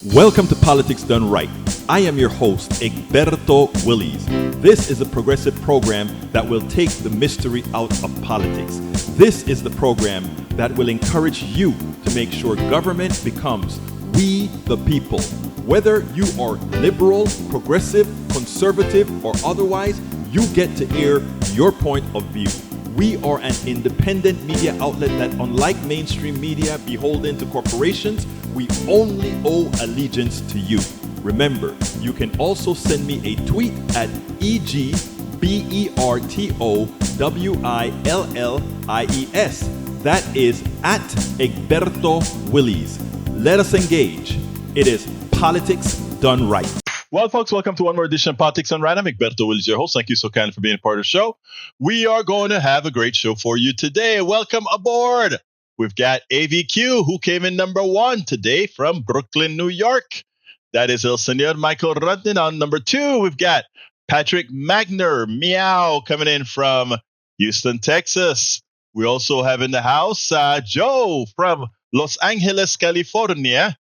Welcome to Politics Done Right. I am your host, Egberto Willies. This is a progressive program that will take the mystery out of politics. This is the program that will encourage you to make sure government becomes we the people. Whether you are liberal, progressive, conservative, or otherwise, you get to air your point of view. We are an independent media outlet that, unlike mainstream media beholden to corporations, we only owe allegiance to you. Remember, you can also send me a tweet at EGBERTOWILLIES. That is at Egberto Willies. Let us engage. It is Politics Done Right. Well, folks, welcome to one more edition of Politics Done Right. I'm Egberto Willies, your host. Thank you so kindly for being a part of the show. We are going to have a great show for you today. Welcome aboard. We've got AVQ, who came in number one today from Brooklyn, New York. That is El Señor Michael Rudnin on number two. We've got Patrick Magner, Meow, coming in from Houston, Texas. We also have in the house Joe from Los Angeles, California.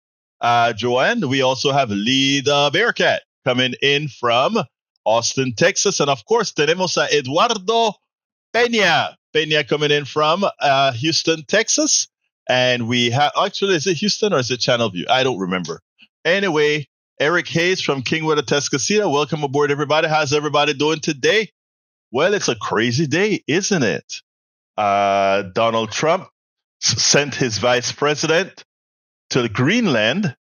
Joanne. We also have Lee the Bearcat coming in from Austin, Texas. And of course, tenemos a Eduardo Peña coming in from Houston, Texas. And we have, actually, is it Houston or is it Channelview? I don't remember. Anyway, Eric Hayes from Kingwood, Atascocita. Welcome aboard, everybody. How's everybody doing today? Well, it's a crazy day, isn't it? Donald Trump sent his vice president to Greenland.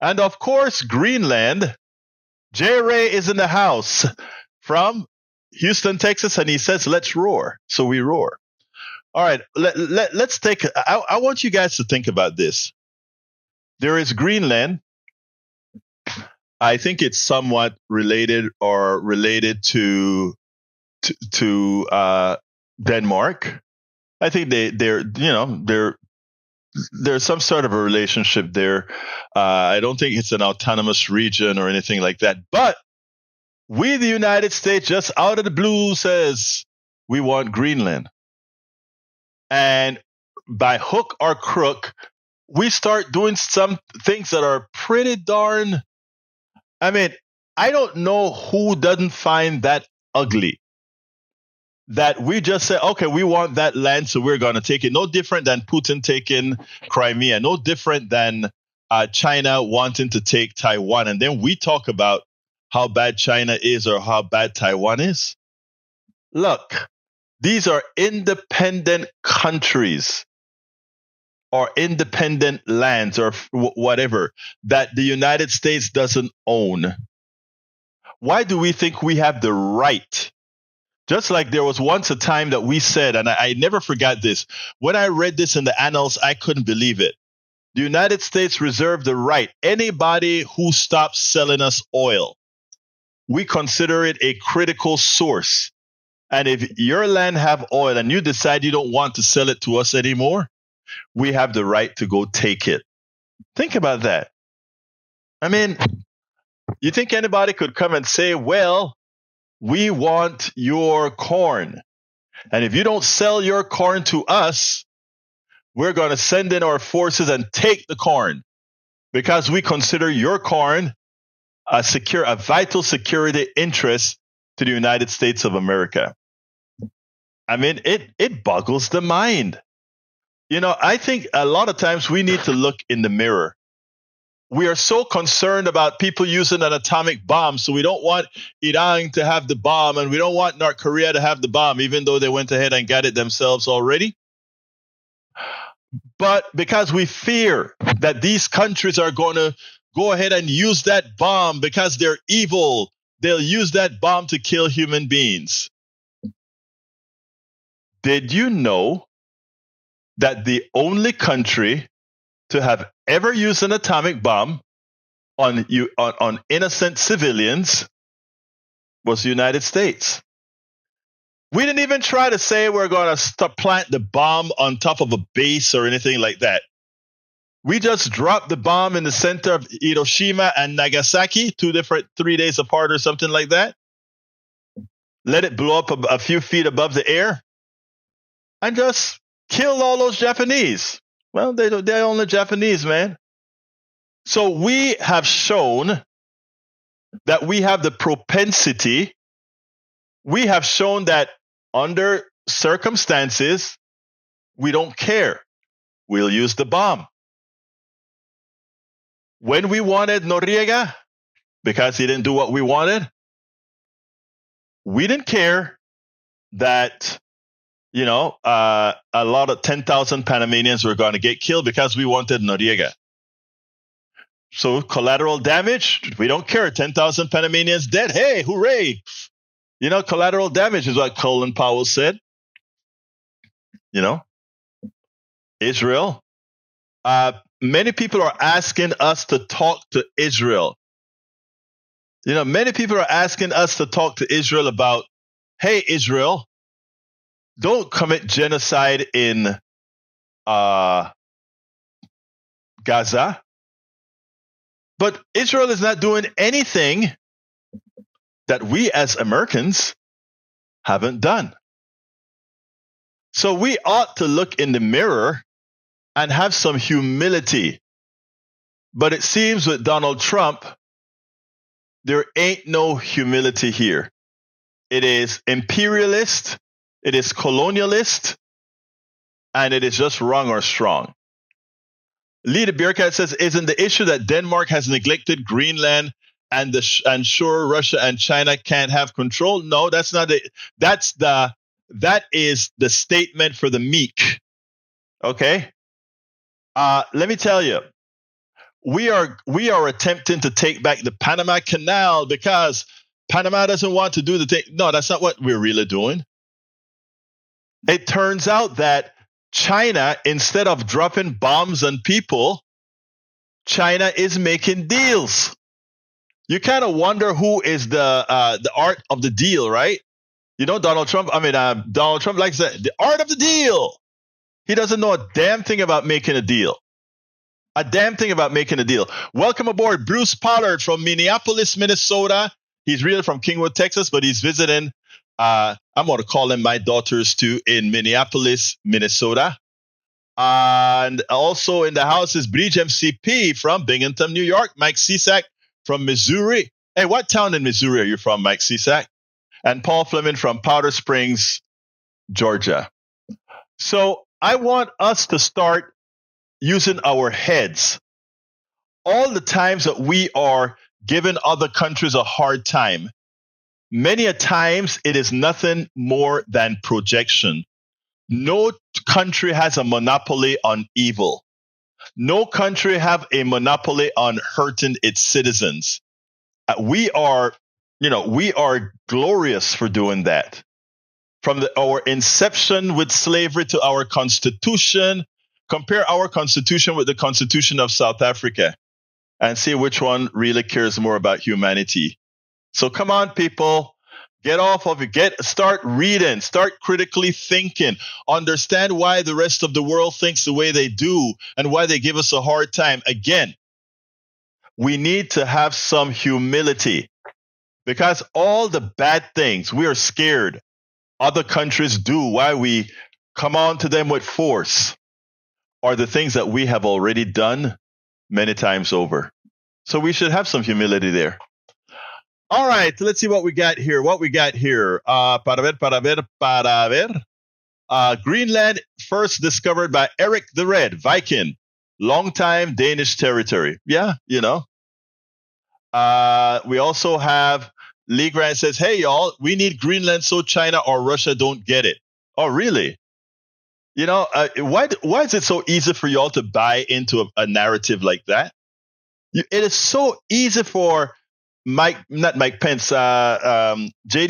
And of course, Greenland, J. Ray is in the house from Houston, Texas, and he says, let's roar. So we roar. All right, let's take, I want you guys to think about this. There is Greenland. I think it's somewhat related to Denmark. I think there's some sort of a relationship there. I don't think it's an autonomous region or anything like that. But we, the United States, just out of the blue says we want Greenland. And by hook or crook, we start doing some things that are pretty darn. I mean, I don't know who doesn't find that ugly. That we just say, okay, we want that land, so we're going to take it. No different than Putin taking Crimea. No different than China wanting to take Taiwan. And then we talk about how bad China is or how bad Taiwan is. Look, these are independent countries or independent lands or whatever that the United States doesn't own. Why do we think we have the right? Just like there was once a time that we said, and I never forgot this, when I read this in the annals, I couldn't believe it. The United States reserved the right. Anybody who stops selling us oil, we consider it a critical source. And if your land have oil and you decide you don't want to sell it to us anymore, we have the right to go take it. Think about that. I mean, you think anybody could come and say, well, we want your corn. And if you don't sell your corn to us, we're going to send in our forces and take the corn because we consider your corn a vital security interest to the United States of America. I mean, it boggles the mind. You know, I think a lot of times we need to look in the mirror. We are so concerned about people using an atomic bomb, so we don't want Iran to have the bomb, and we don't want North Korea to have the bomb, even though they went ahead and got it themselves already. But because we fear that these countries are going to go ahead and use that bomb because they're evil, they'll use that bomb to kill human beings. Did you know that the only country to have ever used an atomic bomb on innocent civilians was the United States? We didn't even try to say we're going to plant the bomb on top of a base or anything like that. We just dropped the bomb in the center of Hiroshima and Nagasaki, 3 days apart or something like that. Let it blow up a few feet above the air and just kill all those Japanese. Well, they're only Japanese, man. So we have shown that we have the propensity, we have shown that under circumstances, we don't care. We'll use the bomb. When we wanted Noriega, because he didn't do what we wanted, we didn't care that, a lot of 10,000 Panamanians were going to get killed because we wanted Noriega. So collateral damage, we don't care. 10,000 Panamanians dead. Hey, hooray. Collateral damage is what Colin Powell said. Israel. Many people are asking us to talk to Israel. Many people are asking us to talk to Israel about, hey, Israel, don't commit genocide in Gaza. But Israel is not doing anything that we as Americans haven't done. So we ought to look in the mirror and have some humility. But it seems with Donald Trump, there ain't no humility here. It is imperialist, it is colonialist, and it is just wrong or strong. Lee the Bearcat says, isn't the issue that Denmark has neglected Greenland and sure Russia and China can't have control? No, that's not it. That is the statement for the meek. Okay? Let me tell you, we are attempting to take back the Panama Canal because Panama doesn't want to do the thing. No, that's not what we're really doing. It turns out that China, instead of dropping bombs on people, China is making deals. You kind of wonder who is the art of the deal, right? Donald Trump likes that, the art of the deal. He doesn't know a damn thing about making a deal. Welcome aboard, Bruce Pollard from Minneapolis, Minnesota. He's really from Kingwood, Texas, but he's visiting. I'm going to call him my daughters too in Minneapolis, Minnesota. And also in the house is Bridge MCP from Binghamton, New York. Mike Cisak from Missouri. Hey, what town in Missouri are you from, Mike Cisak? And Paul Fleming from Powder Springs, Georgia. So I want us to start using our heads. All the times that we are giving other countries a hard time, many a times it is nothing more than projection. No country has a monopoly on evil. No country have a monopoly on hurting its citizens. We are glorious for doing that. From our inception with slavery to our constitution, compare our constitution with the Constitution of South Africa and see which one really cares more about humanity. So come on, people. Get off of it. Start reading. Start critically thinking. Understand why the rest of the world thinks the way they do and why they give us a hard time. Again, we need to have some humility because all the bad things we are scared other countries do, why we come on to them with force, are the things that we have already done many times over. So we should have some humility there. All right, let's see what we got here. Para ver. Greenland first discovered by Eric the Red, Viking, longtime Danish territory. Yeah, we also have Lee Grant says, hey, y'all, we need Greenland so China or Russia don't get it. Oh, really? Why is it so easy for y'all to buy into a narrative like that? It is so easy for J.D.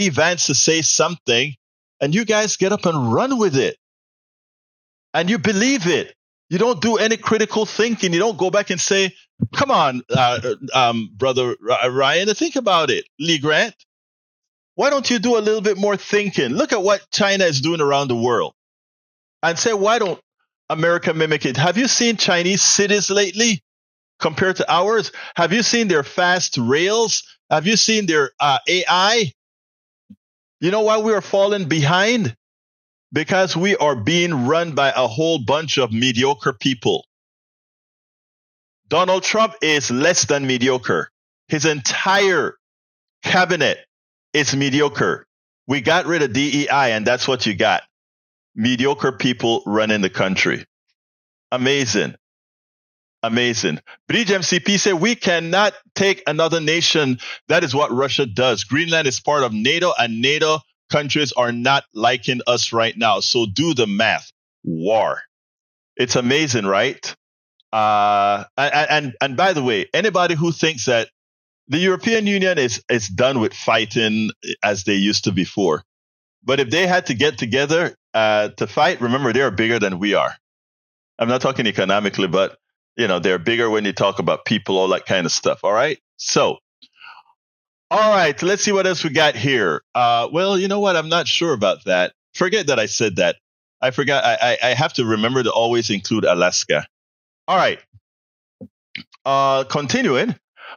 Vance to say something, and you guys get up and run with it. And you believe it. You don't do any critical thinking. You don't go back and say, come on, Brother Ryan, think about it, Lee Grant. Why don't you do a little bit more thinking? Look at what China is doing around the world. And say, why don't America mimic it? Have you seen Chinese cities lately compared to ours? Have you seen their fast rails? Have you seen their AI? You know why we are falling behind? Because we are being run by a whole bunch of mediocre people. Donald Trump is less than mediocre. His entire cabinet is mediocre. We got rid of DEI, and that's what you got. Mediocre people running the country. Amazing. Amazing. Bridge MCP said, we cannot take another nation. That is what Russia does. Greenland is part of NATO, and NATO countries are not liking us right now. So do the math. War. It's amazing, right? And by the way, anybody who thinks that the European Union is done with fighting as they used to before. But if they had to get together to fight, remember, they are bigger than we are. I'm not talking economically, but they're bigger when you talk about people, all that kind of stuff. All right. So, all right, let's see what else we got here. Well, you know what? I'm not sure about that. Forget that I said that. I forgot. I have to remember to always include Alaska. All right. Continuing.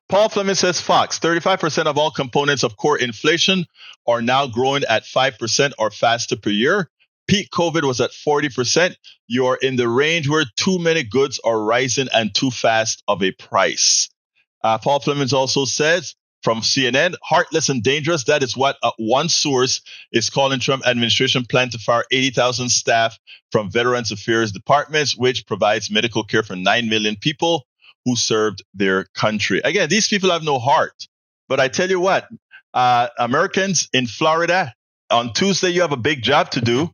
Paul Fleming says, Fox, 35% of all components of core inflation are now growing at 5% or faster per year. Peak COVID was at 40%. You are in the range where too many goods are rising and too fast of a price. Paul Fleming also says from CNN, heartless and dangerous. That is what one source is calling Trump administration plan to fire 80,000 staff from Veterans Affairs departments, which provides medical care for 9 million people who served their country. Again, these people have no heart. But I tell you what, Americans in Florida, on Tuesday, you have a big job to do.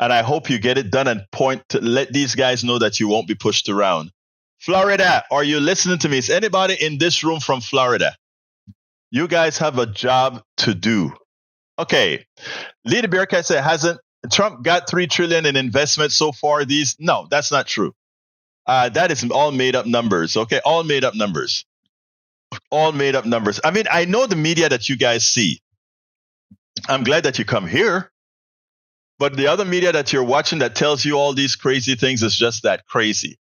And I hope you get it done and let these guys know that you won't be pushed around. Florida, are you listening to me? Is anybody in this room from Florida? You guys have a job to do. Okay. Lady Bearcat said, hasn't Trump got $3 trillion in investment so far? No, that's not true. That is all made up numbers. Okay. All made up numbers. All made up numbers. I mean, I know the media that you guys see. I'm glad that you come here. But the other media that you're watching that tells you all these crazy things is just that crazy.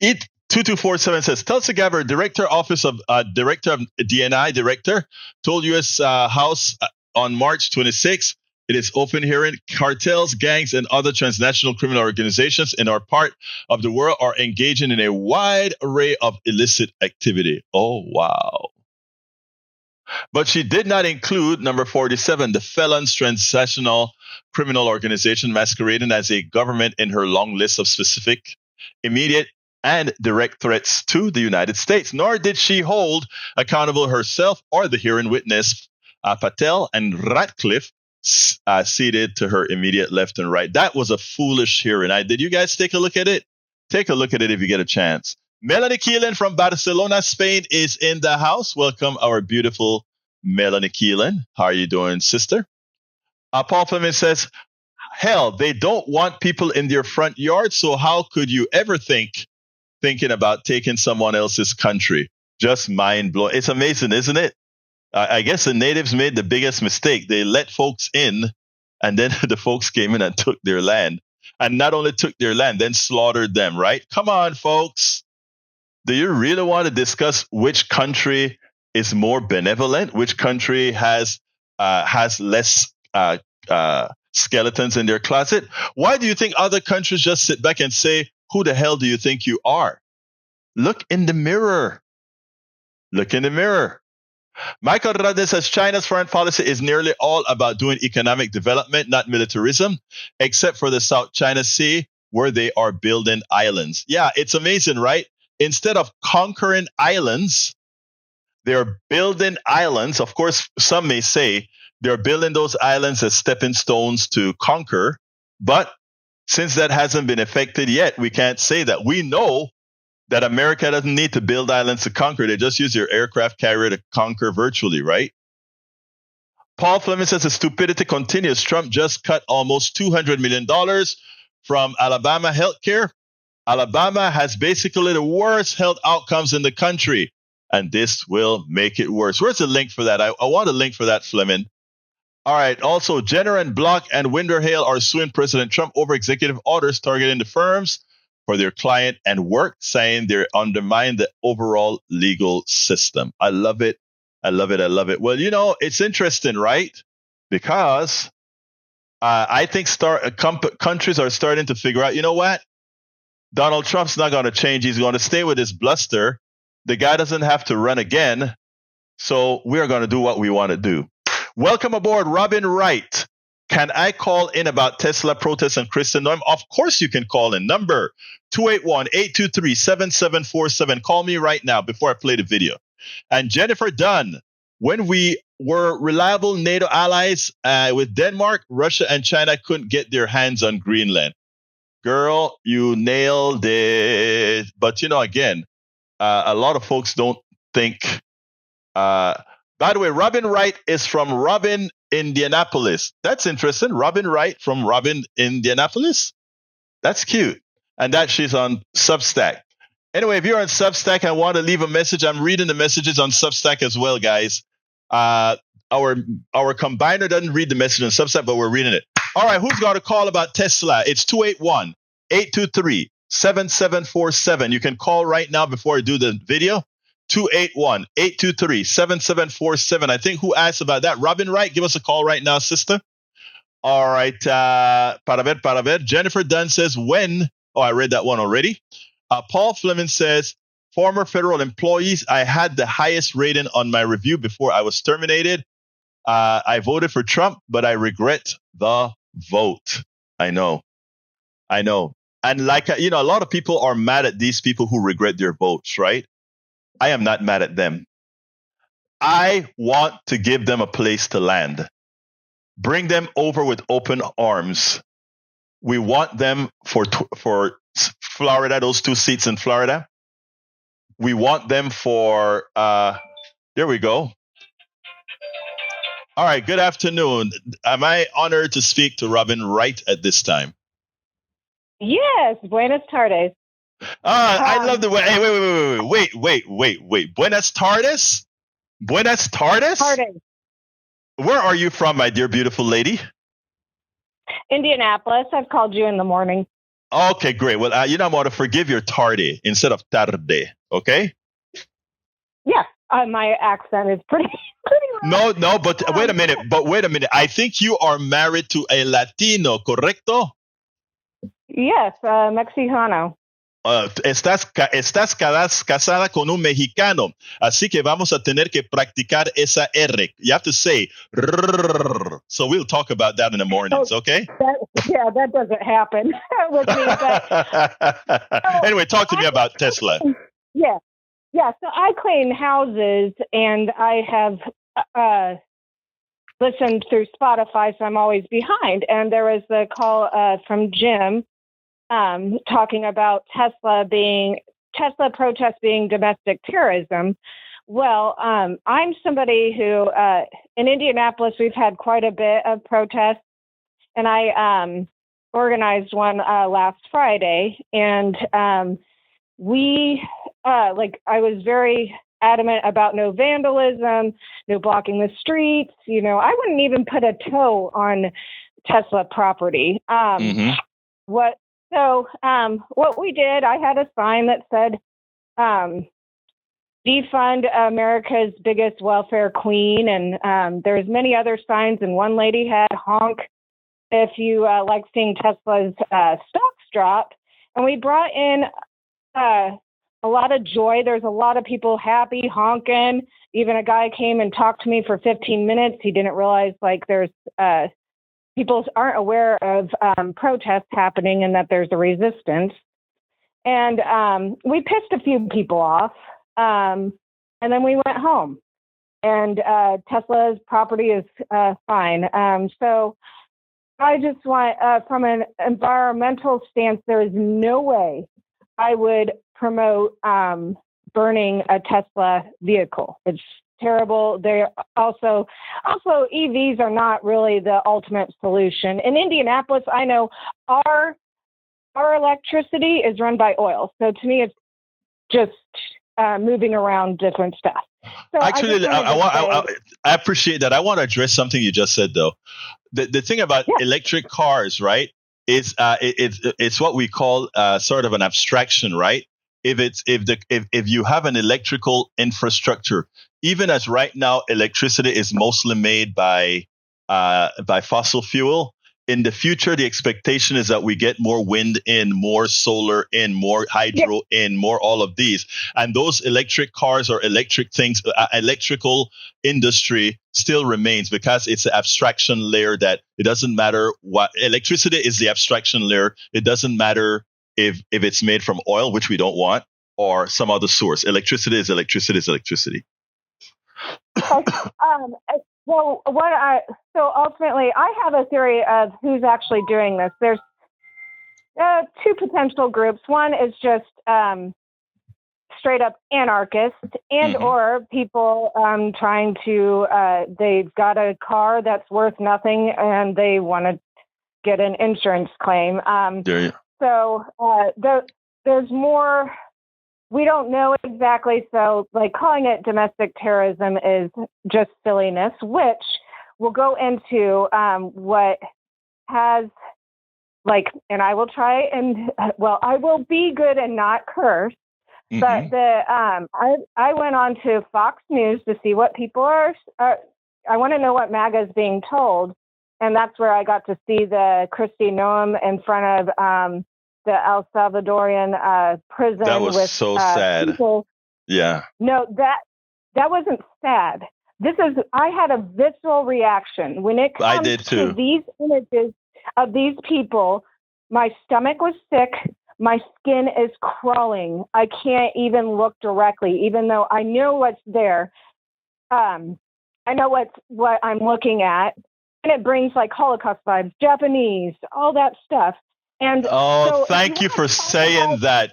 It2247 says, Tulsi Gabbard, Director of DNI Director, told U.S. House on March 26, it is open hearing. Cartels, gangs, and other transnational criminal organizations in our part of the world are engaging in a wide array of illicit activity. Oh, wow. But she did not include number 47, the felons transnational criminal organization masquerading as a government in her long list of specific, immediate, and direct threats to the United States. Nor did she hold accountable herself or the hearing witness, Patel and Ratcliffe, seated to her immediate left and right. That was a foolish hearing. Did you guys take a look at it? Take a look at it if you get a chance. Melanie Keelan from Barcelona, Spain is in the house. Welcome, our beautiful Melanie Keelan. How are you doing, sister? Paul Fleming says, hell, they don't want people in their front yard, so how could you ever thinking about taking someone else's country? Just mind-blowing. It's amazing, isn't it? I guess the natives made the biggest mistake. They let folks in, and then the folks came in and took their land. And not only took their land, then slaughtered them, right? Come on, folks. Do you really want to discuss which country is more benevolent? Which country has less skeletons in their closet? Why do you think other countries just sit back and say, who the hell do you think you are? Look in the mirror. Look in the mirror. Michael Radin says China's foreign policy is nearly all about doing economic development, not militarism, except for the South China Sea, where they are building islands. Yeah, it's amazing, right? Instead of conquering islands, they're building islands. Of course, some may say they're building those islands as stepping stones to conquer. But since that hasn't been effected yet, we can't say that. We know that America doesn't need to build islands to conquer. They just use their aircraft carrier to conquer virtually, right? Paul Fleming says the stupidity continues. Trump just cut almost $200 million from Alabama healthcare. Alabama has basically the worst health outcomes in the country, and this will make it worse. Where's the link for that? I want a link for that, Fleming. All right. Also, Jenner and Block and Winderhale are suing President Trump over executive orders targeting the firms for their client and work, saying they undermine the overall legal system. I love it. I love it. I love it. Well, it's interesting, right? Because I think countries are starting to figure out, you know what? Donald Trump's not going to change. He's going to stay with his bluster. The guy doesn't have to run again. So we're going to do what we want to do. Welcome aboard, Robin Wright. Can I call in about Tesla protests and Christendom? Of course you can call in. Number 281-823-7747. Call me right now before I play the video. And Jennifer Dunn, when we were reliable NATO allies with Denmark, Russia, and China couldn't get their hands on Greenland. Girl, you nailed it. But, again, a lot of folks don't think. By the way, Robin Wright is from Robin, Indianapolis. That's interesting. Robin Wright from Robin, Indianapolis. That's cute. And that she's on Substack. Anyway, if you're on Substack and want to leave a message, I'm reading the messages on Substack as well, guys. Our combiner doesn't read the message on Substack, but we're reading it. All right, who's going to call about Tesla? It's 281-823-7747. You can call right now before I do the video. 281-823-7747. I think who asked about that? Robin Wright, give us a call right now, sister. All right. Para ver. Jennifer Dunn says, when? Oh, I read that one already. Paul Fleming says, former federal employees, I had the highest rating on my review before I was terminated. I voted for Trump, but I regret the vote. I know. And like, a lot of people are mad at these people who regret their votes, right? I am not mad at them. I want to give them a place to land. Bring them over with open arms. We want them for Florida, those 2 seats in Florida. We want them for, there we go. All right, good afternoon. Am I honored to speak to Robin Wright at this time? Yes, buenas tardes. I love the way. Hey, wait. Buenas tardes? Buenas tardes? Tardes. Where are you from, my dear beautiful lady? Indianapolis. I've called you in the morning. Okay, great. Well, I'm going to forgive your tarde instead of tarde, okay? Yeah, my accent is pretty No, but wait a minute. I think you are married to a Latino, correcto? Yes, Mexicano. Estás casada con un mexicano, así que vamos a tener que practicar esa R. You have to say rrr. So we'll talk about that in the mornings, okay? That doesn't happen with me. But, anyway, talk to me about Tesla. Yeah. So I clean houses, and I have listened through Spotify, so I'm always behind. And there was the call from Jim. Talking about Tesla protests being domestic terrorism. Well, I'm somebody who, in Indianapolis, we've had quite a bit of protests, and I organized one last Friday, and I was very adamant about no vandalism, no blocking the streets. I wouldn't even put a toe on Tesla property. So what we did, I had a sign that said, defund America's biggest welfare queen. And there's many other signs. And one lady had honk if you like seeing Tesla's stocks drop. And we brought in a lot of joy. There's a lot of people happy, honking. Even a guy came and talked to me for 15 minutes. He didn't realize there's people aren't aware of protests happening and that there's a resistance. And we pissed a few people off, and then we went home. And Tesla's property is fine. So I just want, from an environmental stance, there is no way I would promote burning a Tesla vehicle. It's terrible. They're also EVs are not really the ultimate solution. In Indianapolis, I know our electricity is run by oil. So to me, it's just moving around different stuff. So actually, I appreciate that. I want to address something you just said, though. The thing about electric cars, right, is it's what we call sort of an abstraction, right? If you have an electrical infrastructure, even as right now electricity is mostly made by fossil fuel, in the future, the expectation is that we get more wind in, more solar in, more hydro in, more all of these. And those electric cars or electric things, electrical industry still remains because it's an abstraction layer that it doesn't matter what. Electricity is the abstraction layer. It doesn't matter if it's made from oil, which we don't want, or some other source. Electricity is electricity is electricity. So ultimately, I have a theory of who's actually doing this. There's two potential groups. One is just straight up anarchists and or people trying to, they've got a car that's worth nothing and they want to get an insurance claim. There's more. We don't know exactly. So like calling it domestic terrorism is just silliness, which we'll go into what has and I will try and, I will be good and not curse. But I went on to Fox News to see what people are I want to know what MAGA is being told. And that's where I got to see the Kristi Noem in front of the El Salvadorian prison. That was so sad. People. Yeah. No, that wasn't sad. I had a visceral reaction when it comes to these images of these people. My stomach was sick. My skin is crawling. I can't even look directly, even though I know what's there. I know what I'm looking at, and it brings like Holocaust vibes, Japanese, all that stuff. And thank you for saying that.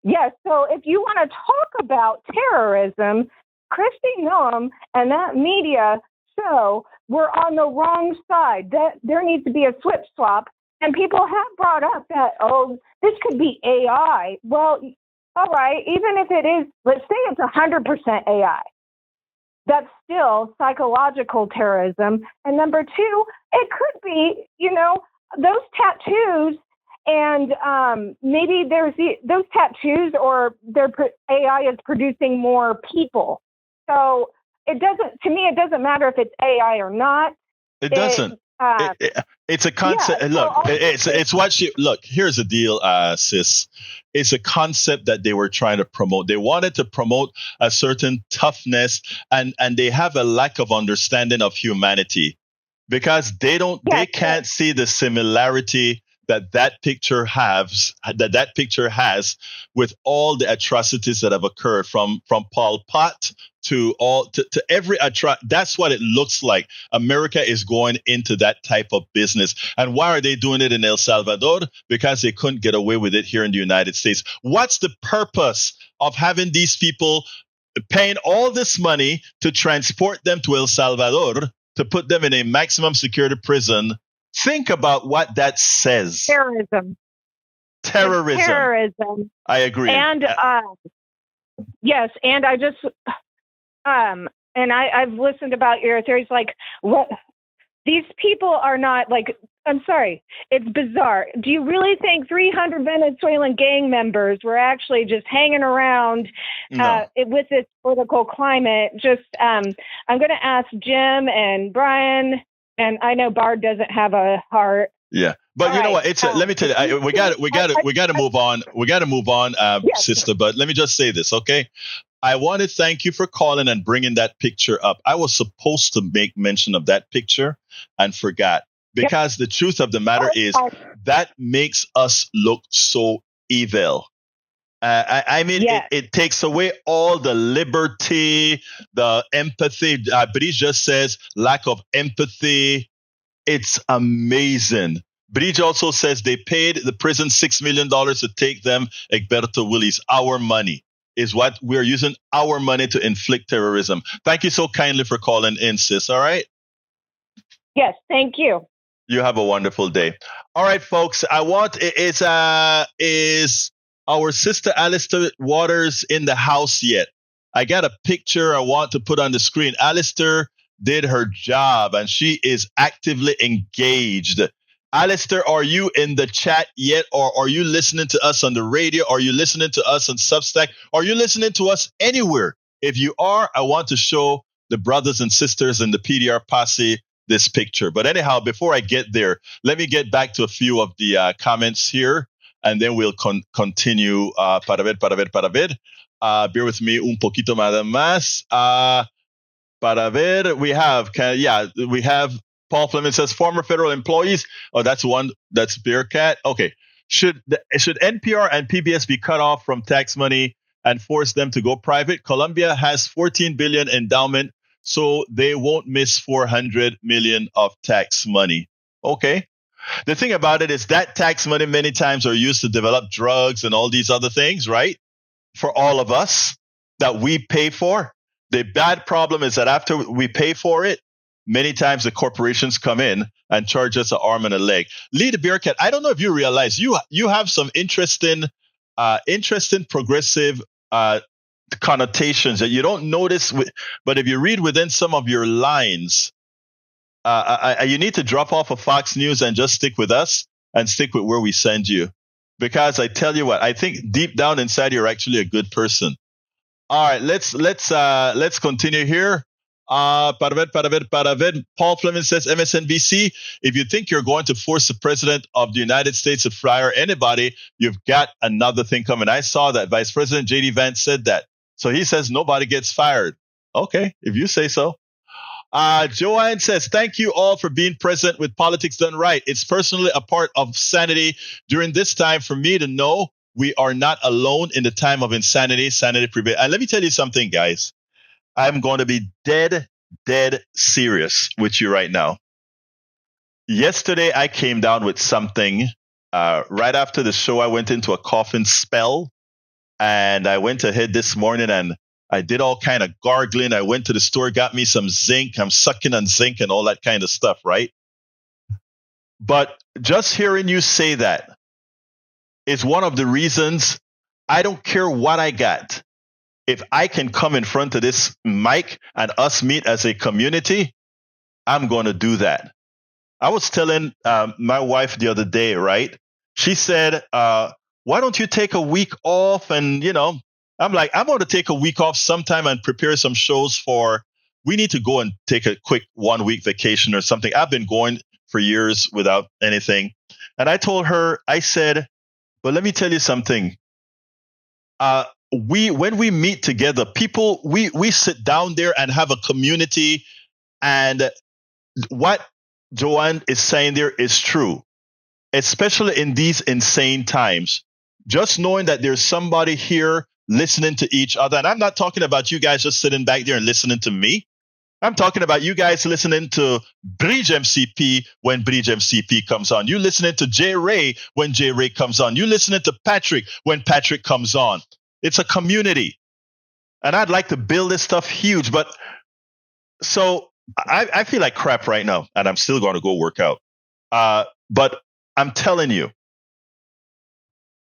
Yes. So if you want to talk about terrorism, Kristi Noem and that media show we're on the wrong side. That there needs to be a switch swap. And people have brought up that, this could be AI. Well, all right. Even if it is, let's say it's 100% AI. That's still psychological terrorism. And number two, it could be, those tattoos, and maybe there's those tattoos, or AI is producing more people. So it doesn't matter if it's AI or not. It doesn't. It's a concept. Yeah, here's the deal, sis. It's a concept that they were trying to promote. They wanted to promote a certain toughness, and they have a lack of understanding of humanity. Because they can't see the similarity that picture has with all the atrocities that have occurred from Pol Pot to every that's what it looks like. America is going into that type of business. And why are they doing it in El Salvador? Because they couldn't get away with it here in the United States. What's the purpose of having these people paying all this money to transport them to El Salvador, to put them in a maximum security prison? Think about what that says. Terrorism. I agree. And yes, and I just and I've listened about your theories. Like, what these people are not like. I'm sorry, it's bizarre. Do you really think 300 Venezuelan gang members were actually just hanging around with this political climate? Just, I'm going to ask Jim and Brian, and I know Bard doesn't have a heart. Yeah, but you know what? Let me tell you, we got to move on. We got to move on, yes, sister. But let me just say this, okay? I want to thank you for calling and bringing that picture up. I was supposed to make mention of that picture and forgot. Because the truth of the matter is that makes us look so evil. It takes away all the liberty, the empathy. Bridge just says lack of empathy. It's amazing. Bridge also says they paid the prison $6 million to take them. Egberto, Willies, our money is what we're using, our money to inflict terrorism. Thank you so kindly for calling in, sis. All right? Yes, thank you. You have a wonderful day. All right, folks. Is our sister Alistair Waters in the house yet? I got a picture I want to put on the screen. Alistair did her job and she is actively engaged. Alistair, are you in the chat yet? Or are you listening to us on the radio? Are you listening to us on Substack? Are you listening to us anywhere? If you are, I want to show the brothers and sisters in the PDR posse this picture. But anyhow, before I get there, let me get back to a few of the comments here, and then we'll continue. Para ver. Bear with me un poquito más. Para ver, we have Paul Fleming says former federal employees. Oh, that's one. That's Bearcat. Okay. Should NPR and PBS be cut off from tax money and force them to go private? Columbia has $14 billion endowment, so they won't miss $400 million of tax money. Okay. The thing about it is that tax money many times are used to develop drugs and all these other things, right? For all of us that we pay for. The bad problem is that after we pay for it, many times the corporations come in and charge us an arm and a leg. Lee the Bearcat, I don't know if you realize you have some interesting progressive connotations that you don't notice, but if you read within some of your lines, you need to drop off of Fox News and just stick with us and stick with where we send you. Because I tell you what, I think deep down inside you're actually a good person. All right, let's continue here. Paul Fleming says MSNBC, if you think you're going to force the president of the United States to fire anybody, you've got another thing coming. I saw that Vice President J.D. Vance said that. So he says nobody gets fired. Okay, if you say so. Joanne says, thank you all for being present with Politics Done Right. It's personally a part of sanity during this time for me to know we are not alone in the time of insanity. Sanity prevails. And let me tell you something, guys. I'm going to be dead serious with you right now. Yesterday, I came down with something. Right after the show, I went into a coughing spell. And I went ahead this morning and I did all kind of gargling. I went to the store, got me some zinc. I'm sucking on zinc and all that kind of stuff, right? But just hearing you say that is one of the reasons I don't care what I got. If I can come in front of this mic and us meet as a community, I'm going to do that. I was telling my wife the other day, right? She said, why don't you take a week off? And, I'm like, I'm going to take a week off sometime and prepare some shows we need to go and take a quick 1 week vacation or something. I've been going for years without anything. And I told her, I said, but let me tell you something. When we meet together, people, we sit down there and have a community. And what Joanne is saying there is true, especially in these insane times. Just knowing that there's somebody here listening to each other. And I'm not talking about you guys just sitting back there and listening to me. I'm talking about you guys listening to Bridge MCP when Bridge MCP comes on. You listening to J Ray when J Ray comes on. You listening to Patrick when Patrick comes on. It's a community. And I'd like to build this stuff huge. But so I feel like crap right now. And I'm still going to go work out. But I'm telling you,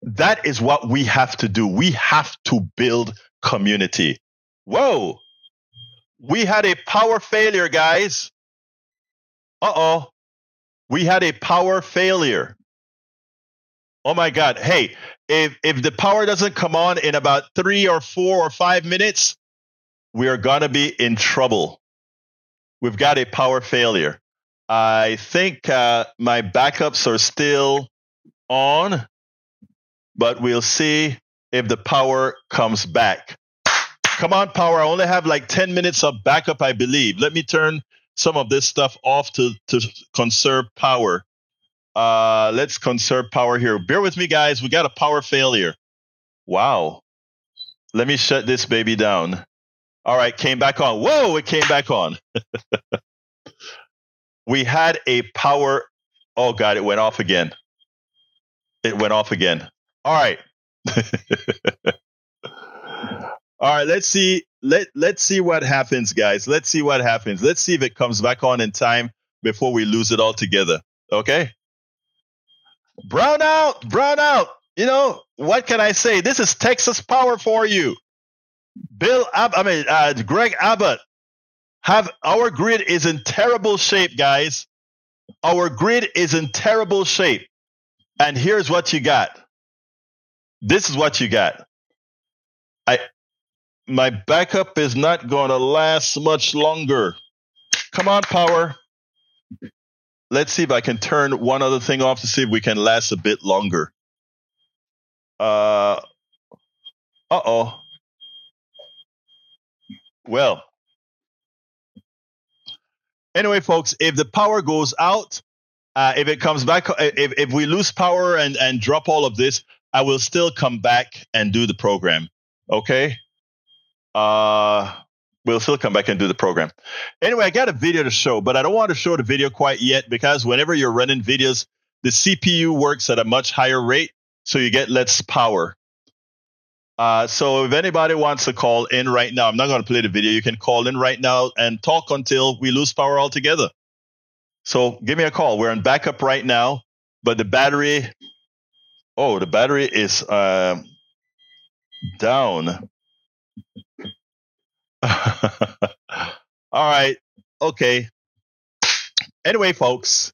that is what we have to do. We have to build community. Whoa. We had a power failure, guys. Uh-oh. We had a power failure. Oh, my God. Hey, if the power doesn't come on in about 3 or 4 or 5 minutes, we are going to be in trouble. We've got a power failure. I think my backups are still on, but we'll see if the power comes back. Come on, power. I only have like 10 minutes of backup, I believe. Let me turn some of this stuff off to conserve power. Let's conserve power here. Bear with me, guys. We got a power failure. Wow. Let me shut this baby down. All right, came back on. Whoa, it came back on. We had a power. Oh, God, it went off again. It went off again. All right. All right, let's see. Let's see what happens, guys. Let's see what happens. Let's see if it comes back on in time before we lose it altogether. Okay? Brown out. What can I say? This is Texas power for you. Greg Abbott. Our grid is in terrible shape, guys. Our grid is in terrible shape. And here's what you got. This is what you got. My backup is not going to last much longer. Come on, power. let's see if I can turn one other thing off to see if we can last a bit longer. Uh-oh. Well, anyway, folks, if the power goes out, if it comes back, if we lose power and drop all of this, I will still come back and do the program. Okay? We'll still come back and do the program. Anyway, I got a video to show, but I don't want to show the video quite yet because whenever you're running videos, the CPU works at a much higher rate, so you get less power. So if anybody wants to call in right now, I'm not going to play the video. You can call in right now and talk until we lose power altogether. So give me a call. We're on backup right now, but the battery is down. All right. Okay. Anyway, folks,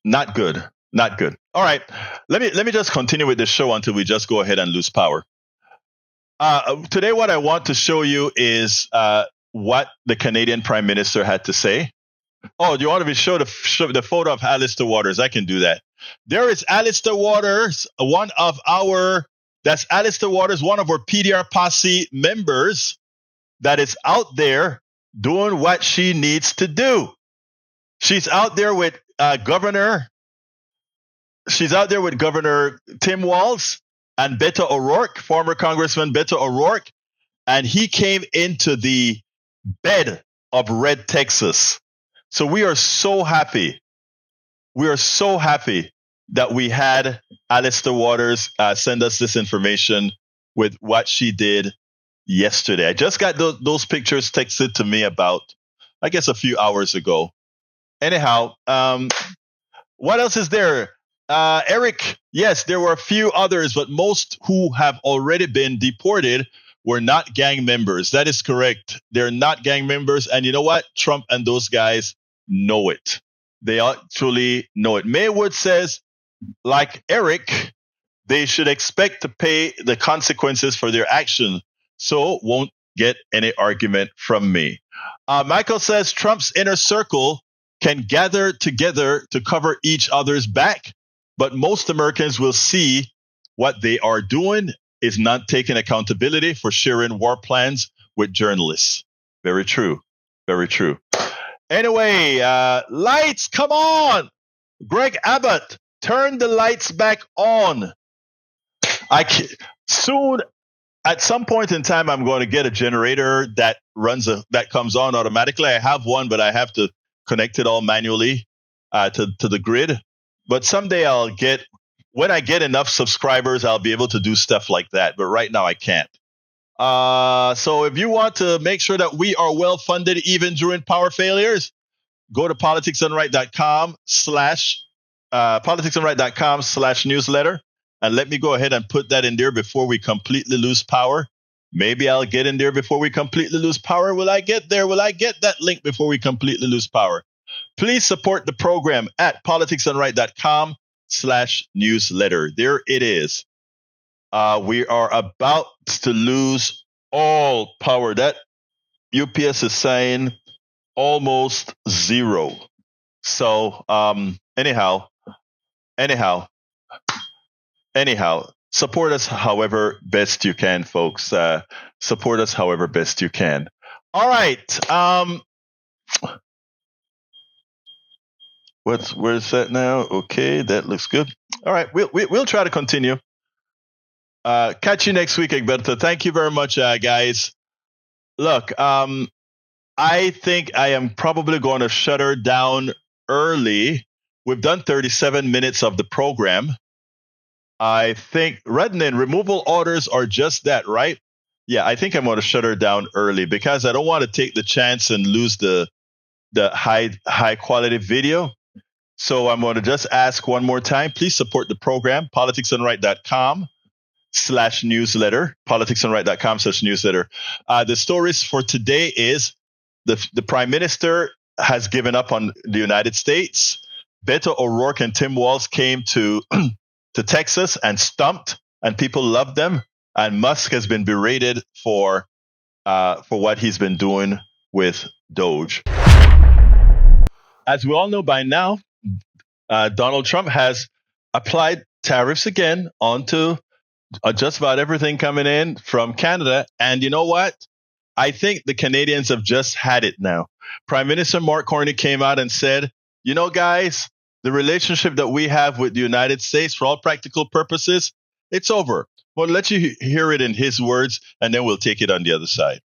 not good. Not good. All right. Let me just continue with the show until we just go ahead and lose power. Today, what I want to show you is what the Canadian Prime Minister had to say. Oh, do you want me to show the photo of Alistair Waters? I can do that. There is Alistair Waters, one of our PDR posse members that is out there doing what she needs to do. She's out there with Governor Tim Walz and Beto O'Rourke, former Congressman Beto O'Rourke, and he came into the bed of red Texas. So we are so happy. We are so happy that we had Alistair Waters send us this information with what she did yesterday. I just got those pictures texted to me about, I guess, a few hours ago. Anyhow, what else is there? Eric, yes, there were a few others, but most who have already been deported were not gang members. That is correct. They're not gang members. And you know what? Trump and those guys know it. They actually know it. Maywood says, like Eric, they should expect to pay the consequences for their action. So won't get any argument from me. Michael says Trump's inner circle can gather together to cover each other's back, but most Americans will see what they are doing is not taking accountability for sharing war plans with journalists. Very true. Very true. Anyway, lights, come on. Greg Abbott, turn the lights back on. Soon, at some point in time, I'm going to get a generator that comes on automatically. I have one, but I have to connect it all manually to the grid. But someday when I get enough subscribers, I'll be able to do stuff like that. But right now I can't. So if you want to make sure that we are well funded even during power failures, go to politicsandright.com/newsletter, and let me go ahead and put that in there before we completely lose power. Maybe I'll get in there before we completely lose power. Will I get there? Will I get that link before we completely lose power? Please support the program at politicsandright.com/newsletter. There it is. We are about to lose all power. That UPS is saying almost zero. So, anyhow, support us however best you can, folks. Support us however best you can. All right. Where's that now? Okay, that looks good. All right, we'll try to continue. Catch you next week, Egberto. Thank you very much, guys. Look, I think I am probably going to shut her down early. We've done 37 minutes of the program. I think, Rednan, removal orders are just that, right? Yeah, I think I'm going to shut her down early because I don't want to take the chance and lose the high quality video. So I'm going to just ask one more time. Please support the program, politicsandright.com/newsletter, politicsandright.com/newsletter. The stories for today is the Prime Minister has given up on the United States. Beto O'Rourke and Tim Walz came to Texas and stumped, and people loved them. And Musk has been berated for what he's been doing with Doge. as we all know by now, Donald Trump has applied tariffs again onto just about everything coming in from Canada. And you know what? I think the Canadians have just had it now. Prime Minister Mark Carney came out and said, you know, guys, the relationship that we have with the United States, for all practical purposes, it's over. Well, let you hear it in his words, and then we'll take it on the other side.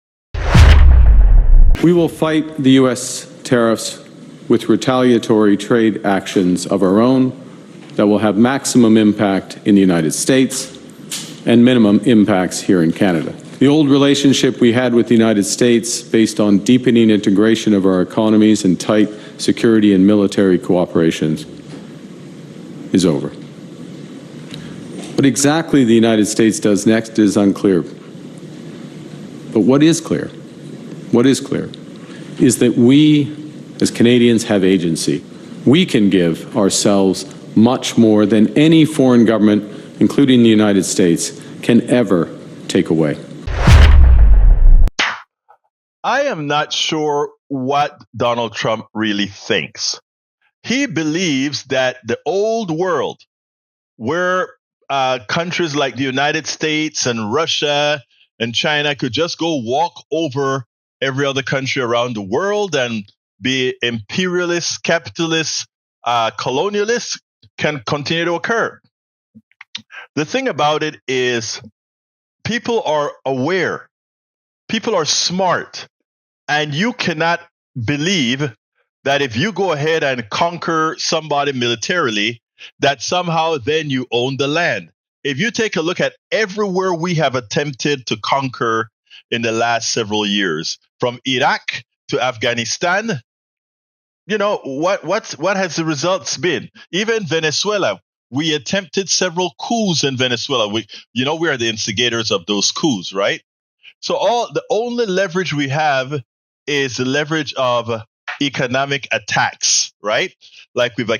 We will fight the U.S. tariffs with retaliatory trade actions of our own that will have maximum impact in the United States and minimum impacts here in Canada. The old relationship we had with the United States, based on deepening integration of our economies and tight security and military cooperation, is over. What exactly the United States does next is unclear. But what is clear is that we, as Canadians, have agency. We can give ourselves much more than any foreign government, including the United States, can ever take away. I am not sure what Donald Trump really thinks. He believes that the old world, where countries like the United States and Russia and China could just go walk over every other country around the world and be imperialist, capitalist, colonialist, can continue to occur. The thing about it is people are aware, people are smart, and you cannot believe that if you go ahead and conquer somebody militarily, that somehow then you own the land. If you take a look at everywhere we have attempted to conquer in the last several years, from Iraq to Afghanistan, you know, what has the results been? Even Venezuela, we attempted several coups in Venezuela. We are the instigators of those coups, right? So the only leverage we have is the leverage of economic attacks, right? Like we've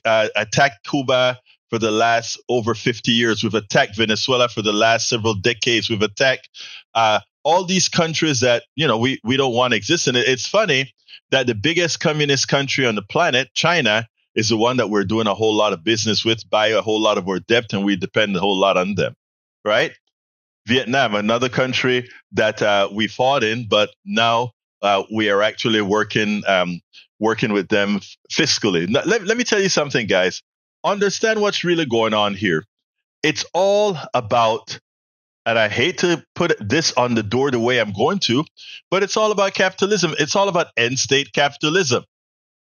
attacked Cuba for the last over 50 years. We've attacked Venezuela for the last several decades. We've attacked all these countries that, we don't want to exist. And it's funny that the biggest communist country on the planet, China, is the one that we're doing a whole lot of business with, buy a whole lot of our debt, and we depend a whole lot on them, right? Vietnam, another country that we fought in, but now we are actually working with them fiscally. Now, let me tell you something, guys. Understand what's really going on here. It's all about, and I hate to put this on the door the way I'm going to, but it's all about capitalism. It's all about end state capitalism.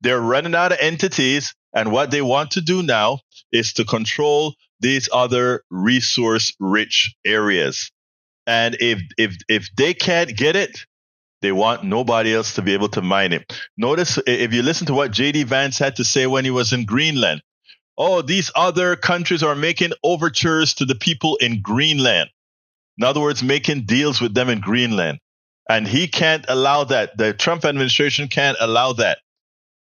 They're running out of entities, and what they want to do now is to control these other resource-rich areas. And if they can't get it, they want nobody else to be able to mine it. Notice, if you listen to what J.D. Vance had to say when he was in Greenland, these other countries are making overtures to the people in Greenland. In other words, making deals with them in Greenland. And he can't allow that. The Trump administration can't allow that.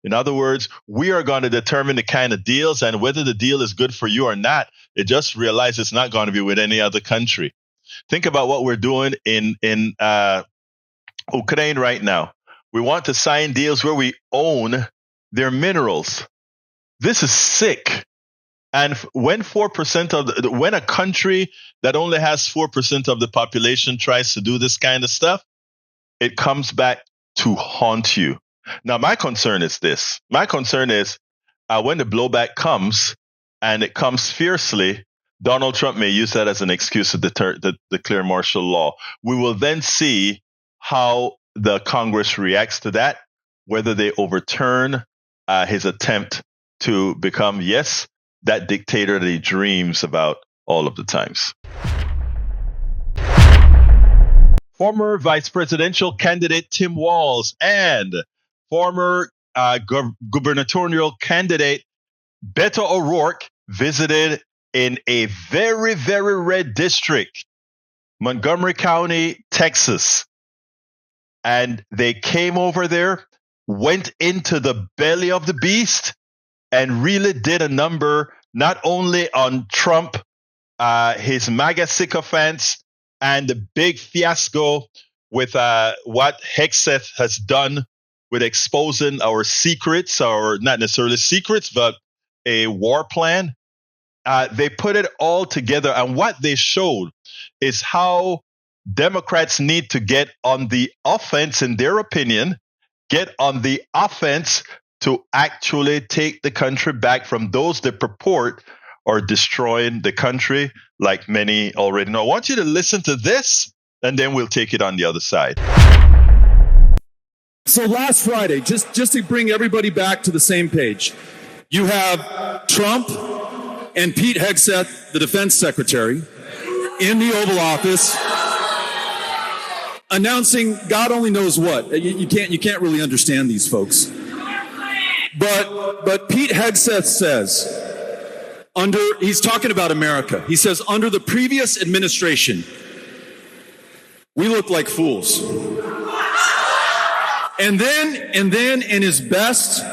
In other words, we are going to determine the kind of deals, and whether the deal is good for you or not, it just realize it's not going to be with any other country. Think about what we're doing in Ukraine right now. We want to sign deals where we own their minerals. This is sick. And when 4% when a country that only has 4% of the population tries to do this kind of stuff, it comes back to haunt you. Now, my concern is this. My concern is when the blowback comes, and it comes fiercely, Donald Trump may use that as an excuse to declare martial law. We will then see how the Congress reacts to that, whether they overturn his attempt to become, that dictator that he dreams about all of the times. Former vice presidential candidate Tim Walz and former gubernatorial candidate Beto O'Rourke visited in a very, very red district, Montgomery County, Texas. And they came over there, went into the belly of the beast, and really did a number not only on Trump, his MAGA sycophants, and the big fiasco with what Hegseth has done with exposing our secrets, or not necessarily secrets, but a war plan. They put it all together. And what they showed is how Democrats need to get on the offense, in their opinion, get on the offense to actually take the country back from those that purport are destroying the country, like many already know. I want you to listen to this, and then we'll take it on the other side. So last Friday, just to bring everybody back to the same page, you have Trump and Pete Hegseth, the defense secretary, in the Oval Office, announcing God only knows what. You can't really understand these folks. But Pete Hegseth says, he's talking about America. He says, under the previous administration, we looked like fools. And then in his best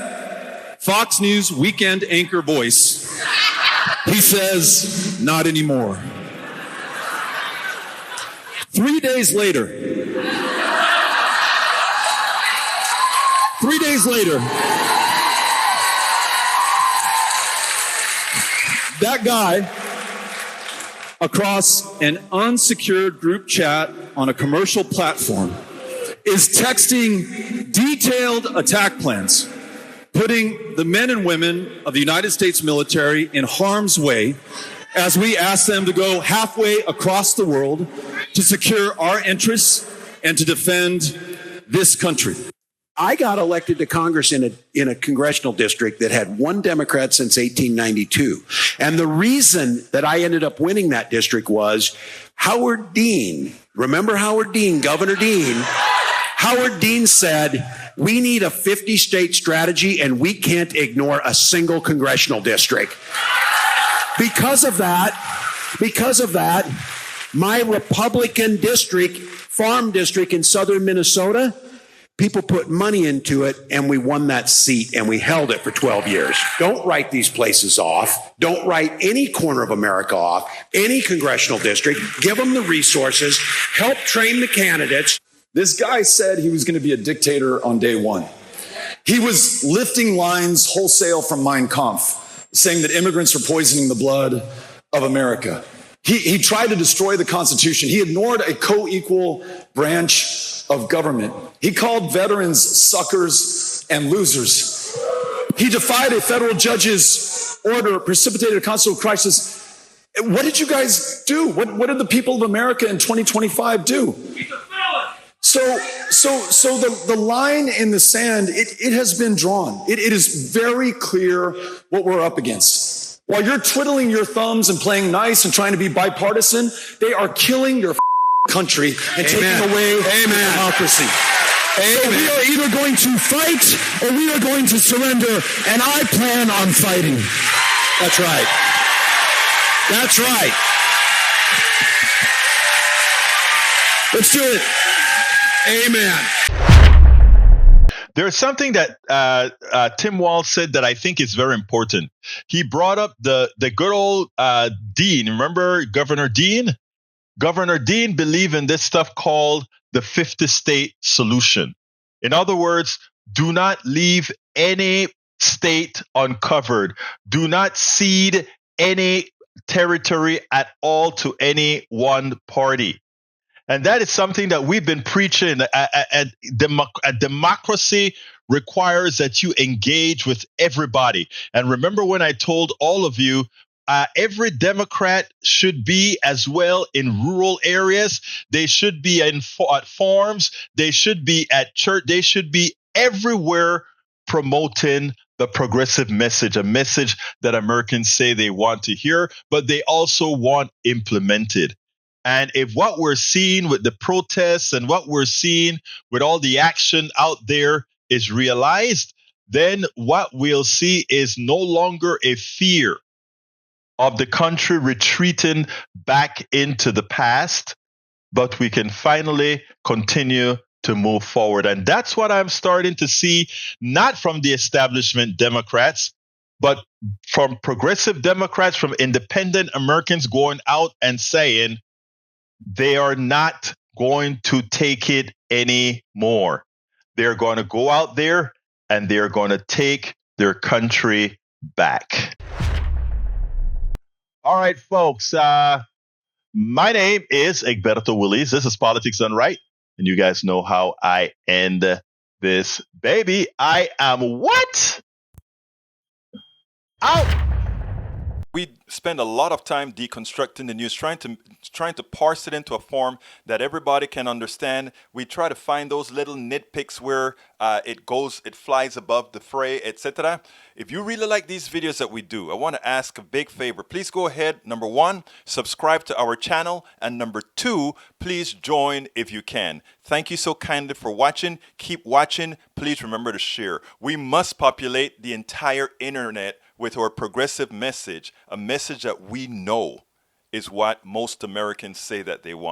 Fox News weekend anchor voice, he says, not anymore. 3 days later, that guy across an unsecured group chat on a commercial platform is texting detailed attack plans, putting the men and women of the United States military in harm's way as we ask them to go halfway across the world to secure our interests and to defend this country. I got elected to Congress in a congressional district that had one Democrat since 1892. And the reason that I ended up winning that district was Howard Dean. Remember Howard Dean, Governor Dean? Howard Dean said, we need a 50-state strategy and we can't ignore a single congressional district. Because of that, my Republican district, farm district in southern Minnesota, people put money into it, and we won that seat, and we held it for 12 years. Don't write these places off. Don't write any corner of America off, any congressional district. Give them the resources. Help train the candidates. This guy said he was going to be a dictator on day one. He was lifting lines wholesale from Mein Kampf, saying that immigrants are poisoning the blood of America. He tried to destroy the Constitution. He ignored a co-equal branch of government. He called veterans suckers and losers. He defied a federal judge's order, precipitated a constitutional crisis. What did you guys do? What did the people of America in 2025 do? So the line in the sand, it has been drawn. It is very clear what we're up against. While you're twiddling your thumbs and playing nice and trying to be bipartisan, they are killing your country and taking away democracy. So we are either going to fight or we are going to surrender, and I plan on fighting. That's right. That's right. Let's do it. Amen. There's something that Tim Walz said that I think is very important. He brought up the good old Dean. Remember Governor Dean? Governor Dean believed in this stuff called the 50-state solution. In other words, do not leave any state uncovered. Do not cede any territory at all to any one party. And that is something that we've been preaching. A democracy requires that you engage with everybody. And remember when I told all of you, every Democrat should be as well in rural areas. They should be at farms. They should be at church. They should be everywhere promoting the progressive message, a message that Americans say they want to hear, but they also want implemented. And if what we're seeing with the protests and what we're seeing with all the action out there is realized, then what we'll see is no longer a fear of the country retreating back into the past, but we can finally continue to move forward. And that's what I'm starting to see, not from the establishment Democrats, but from progressive Democrats, from independent Americans going out and saying, they are not going to take it anymore. they're going to go out there and they're going to take their country back. All right, folks. My name is Egberto Willies. This is Politics Done Right. And you guys know how I end this baby. I am what? Out. We spend a lot of time deconstructing the news, trying to parse it into a form that everybody can understand. We try to find those little nitpicks where it flies above the fray, etc. If you really like these videos that we do, I want to ask a big favor. Please go ahead, number 1, subscribe to our channel, and number 2, please join if you can. Thank you so kindly for watching. Keep watching. Please remember to share. We must populate the entire internet with our progressive message, a message that we know is what most Americans say that they want.